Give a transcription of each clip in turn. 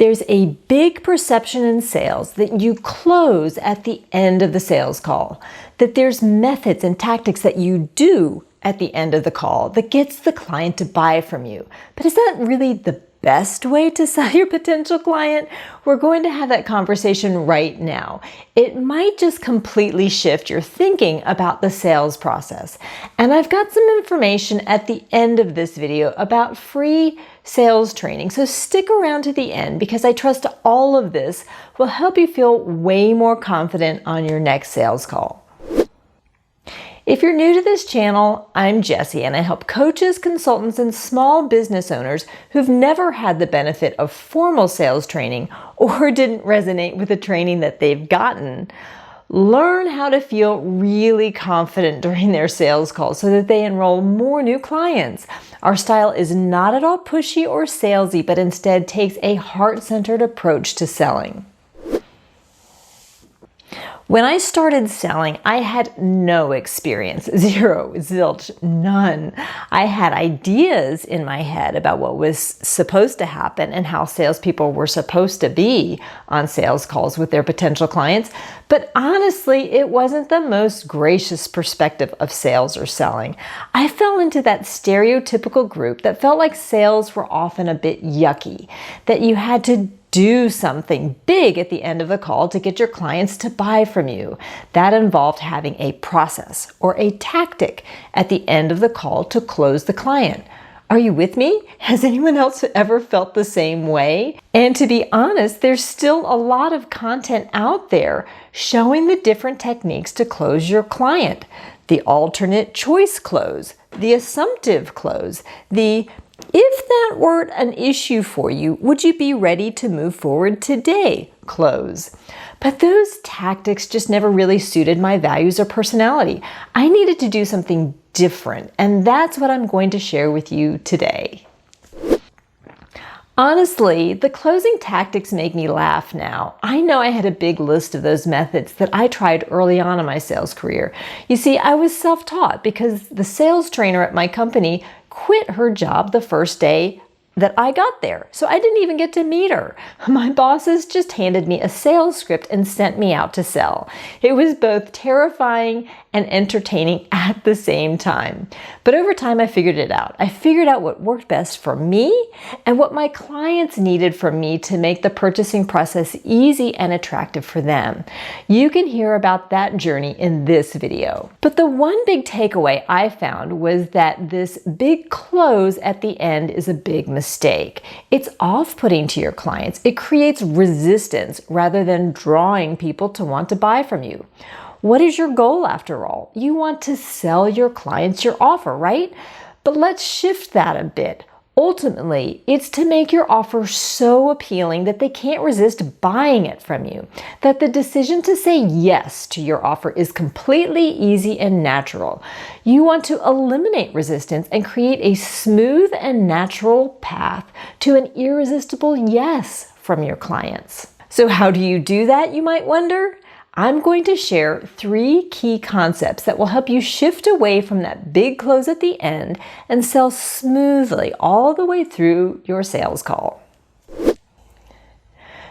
There's a big perception in sales that you close at the end of the sales call, that there's methods and tactics that you do at the end of the call that gets the client to buy from you. But is that really the best way to sell your potential client? We're going to have that conversation right now. It might just completely shift your thinking about the sales process. And I've got some information at the end of this video about free sales training. So stick around to the end because I trust all of this will help you feel way more confident on your next sales call. If you're new to this channel, I'm Jessie and I help coaches, consultants, and small business owners who've never had the benefit of formal sales training or didn't resonate with the training that they've gotten learn how to feel really confident during their sales calls so that they enroll more new clients. Our style is not at all pushy or salesy, but instead takes a heart-centered approach to selling. When I started selling, I had no experience, zero, zilch, none. I had ideas in my head about what was supposed to happen and how salespeople were supposed to be on sales calls with their potential clients, but honestly, it wasn't the most gracious perspective of sales or selling. I fell into that stereotypical group that felt like sales were often a bit yucky, that you had to do something big at the end of the call to get your clients to buy from you. That involved having a process or a tactic at the end of the call to close the client. Are you with me? Has anyone else ever felt the same way? And to be honest, there's still a lot of content out there showing the different techniques to close your client. The alternate choice close, the assumptive close, the "if that weren't an issue for you, would you be ready to move forward today?" close. But those tactics just never really suited my values or personality. I needed to do something different, and that's what I'm going to share with you today. Honestly, the closing tactics make me laugh now. I know I had a big list of those methods that I tried early on in my sales career. You see, I was self-taught because the sales trainer at my company quit her job the first day that I got there. So I didn't even get to meet her. My bosses just handed me a sales script and sent me out to sell. It was both terrifying and entertaining at the same time. But over time, I figured it out. I figured out what worked best for me and what my clients needed from me to make the purchasing process easy and attractive for them. You can hear about that journey in this video. But the one big takeaway I found was that this big close at the end is a big mistake. It's off-putting to your clients. It creates resistance rather than drawing people to want to buy from you. What is your goal after all? You want to sell your clients your offer, right? But let's shift that a bit. Ultimately, it's to make your offer so appealing that they can't resist buying it from you, that the decision to say yes to your offer is completely easy and natural. You want to eliminate resistance and create a smooth and natural path to an irresistible yes from your clients. So how do you do that, you might wonder? I'm going to share 3 key concepts that will help you shift away from that big close at the end and sell smoothly all the way through your sales call.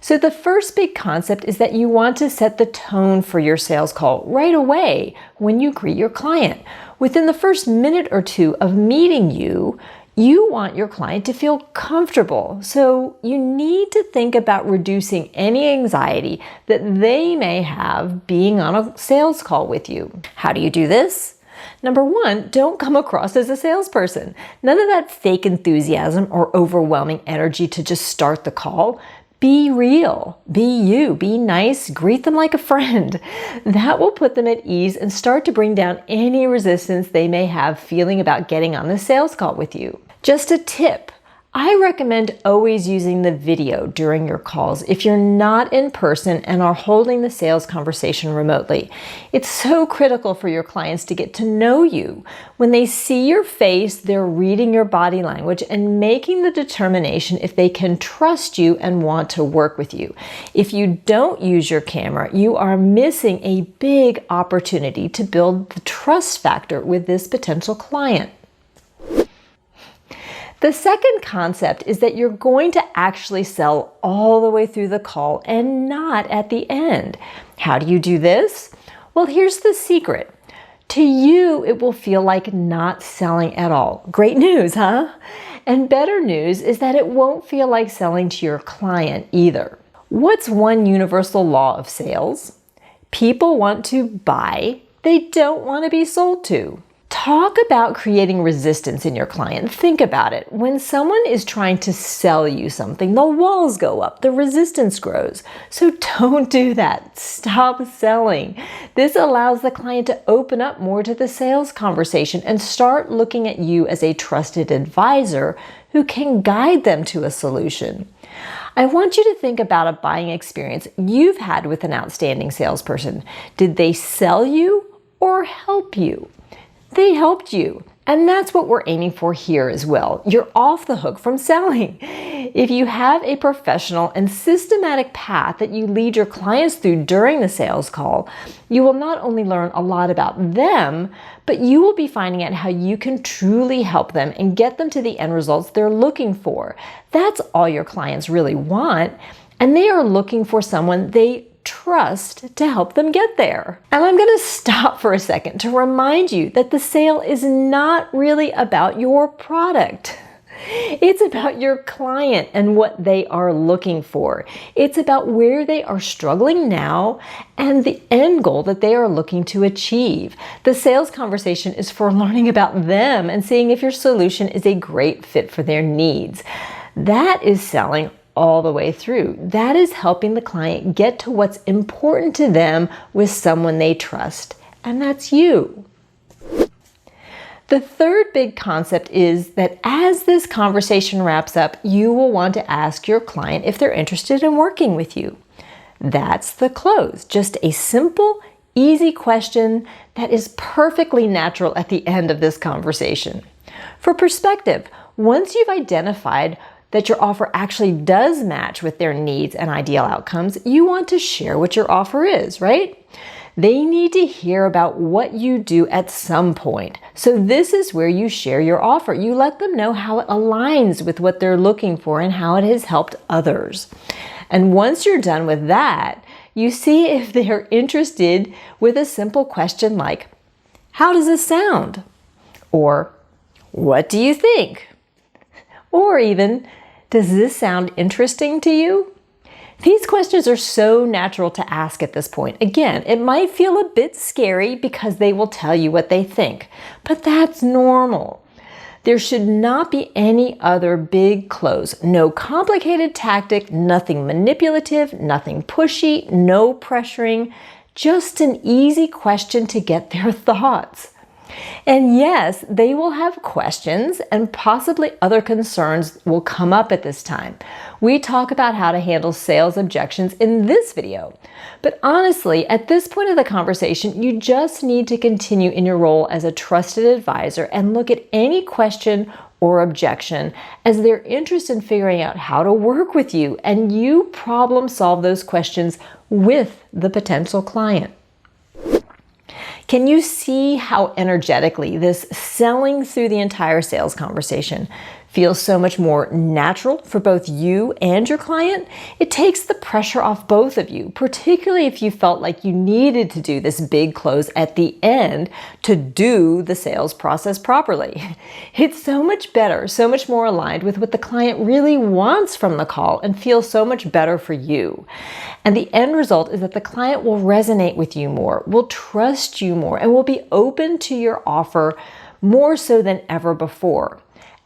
So the first big concept is that you want to set the tone for your sales call right away when you greet your client. Within the first minute or 2 of meeting you, you want your client to feel comfortable, so you need to think about reducing any anxiety that they may have being on a sales call with you. How do you do this? Number 1, don't come across as a salesperson. None of that fake enthusiasm or overwhelming energy to just start the call. Be real, be you, be nice, greet them like a friend. That will put them at ease and start to bring down any resistance they may have feeling about getting on the sales call with you. Just a tip, I recommend always using the video during your calls if you're not in person and are holding the sales conversation remotely. It's so critical for your clients to get to know you. When they see your face, they're reading your body language and making the determination if they can trust you and want to work with you. If you don't use your camera, you are missing a big opportunity to build the trust factor with this potential client. The second concept is that you're going to actually sell all the way through the call and not at the end. How do you do this? Well, here's the secret. To you, it will feel like not selling at all. Great news, huh? And better news is that it won't feel like selling to your client either. What's one universal law of sales? People want to buy, they don't want to be sold to. Talk about creating resistance in your client. Think about it. When someone is trying to sell you something, the walls go up, the resistance grows. So don't do that. Stop selling. This allows the client to open up more to the sales conversation and start looking at you as a trusted advisor who can guide them to a solution. I want you to think about a buying experience you've had with an outstanding salesperson. Did they sell you or help you? They helped you. And that's what we're aiming for here as well. You're off the hook from selling. If you have a professional and systematic path that you lead your clients through during the sales call, you will not only learn a lot about them, but you will be finding out how you can truly help them and get them to the end results they're looking for. That's all your clients really want, and they are looking for someone they trust to help them get there. And I'm going to stop for a second to remind you that the sale is not really about your product. It's about your client and what they are looking for. It's about where they are struggling now and the end goal that they are looking to achieve. The sales conversation is for learning about them and seeing if your solution is a great fit for their needs. That is selling all the way through. That is helping the client get to what's important to them with someone they trust, and that's you. The third big concept is that as this conversation wraps up, you will want to ask your client if they're interested in working with you. That's the close. Just a simple, easy question that is perfectly natural at the end of this conversation. For perspective, once you've identified that your offer actually does match with their needs and ideal outcomes, you want to share what your offer is, right? They need to hear about what you do at some point. So this is where you share your offer. You let them know how it aligns with what they're looking for and how it has helped others. And once you're done with that, you see if they're interested with a simple question like, how does this sound? Or, what do you think? Or even, does this sound interesting to you? These questions are so natural to ask at this point. Again, it might feel a bit scary because they will tell you what they think, but that's normal. There should not be any other big close. No complicated tactic, nothing manipulative, nothing pushy, no pressuring, just an easy question to get their thoughts. And yes, they will have questions and possibly other concerns will come up at this time. We talk about how to handle sales objections in this video. But honestly, at this point of the conversation, you just need to continue in your role as a trusted advisor and look at any question or objection as their interest in figuring out how to work with you, and you problem solve those questions with the potential client. Can you see how energetically this selling through the entire sales conversation feels so much more natural for both you and your client? It takes the pressure off both of you, particularly if you felt like you needed to do this big close at the end to do the sales process properly. It's so much better, so much more aligned with what the client really wants from the call and feels so much better for you. And the end result is that the client will resonate with you more, will trust you more, and will be open to your offer more so than ever before.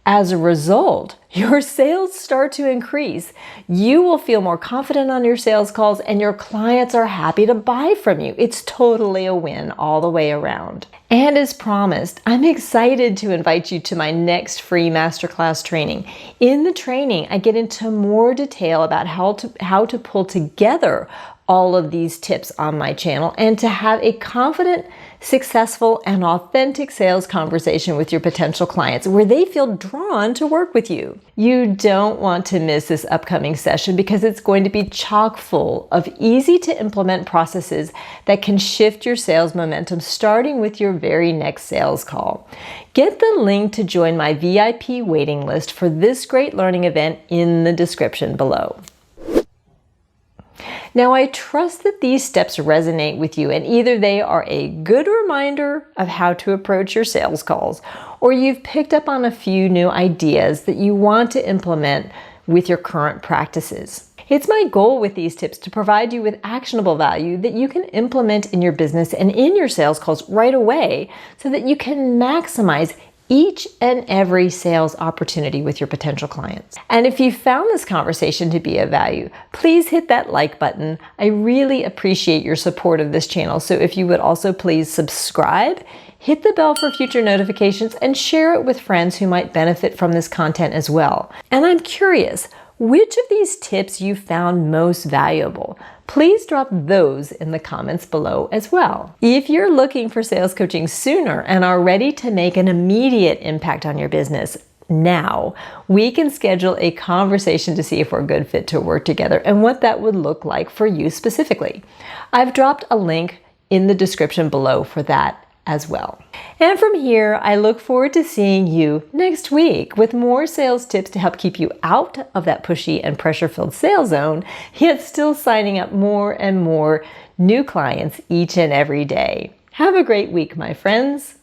As a result, your sales start to increase. You will feel more confident on your sales calls and your clients are happy to buy from you. It's totally a win all the way around. And as promised, I'm excited to invite you to my next free masterclass training. In the training, I get into more detail about how to pull together all of these tips on my channel and to have a confident, successful, and authentic sales conversation with your potential clients where they feel drawn to work with you. You don't want to miss this upcoming session because it's going to be chock full of easy to implement processes that can shift your sales momentum starting with your very next sales call. Get the link to join my VIP waiting list for this great learning event in the description below. Now, I trust that these steps resonate with you and either they are a good reminder of how to approach your sales calls or you've picked up on a few new ideas that you want to implement with your current practices. It's my goal with these tips to provide you with actionable value that you can implement in your business and in your sales calls right away so that you can maximize each and every sales opportunity with your potential clients. And if you found this conversation to be of value, please hit that like button. I really appreciate your support of this channel. So if you would also please subscribe, hit the bell for future notifications, and share it with friends who might benefit from this content as well. And I'm curious, which of these tips you found most valuable? Please drop those in the comments below as well. If you're looking for sales coaching sooner and are ready to make an immediate impact on your business now, we can schedule a conversation to see if we're a good fit to work together and what that would look like for you specifically. I've dropped a link in the description below for that as well. And from here, I look forward to seeing you next week with more sales tips to help keep you out of that pushy and pressure-filled sales zone, yet still signing up more and more new clients each and every day. Have a great week, my friends.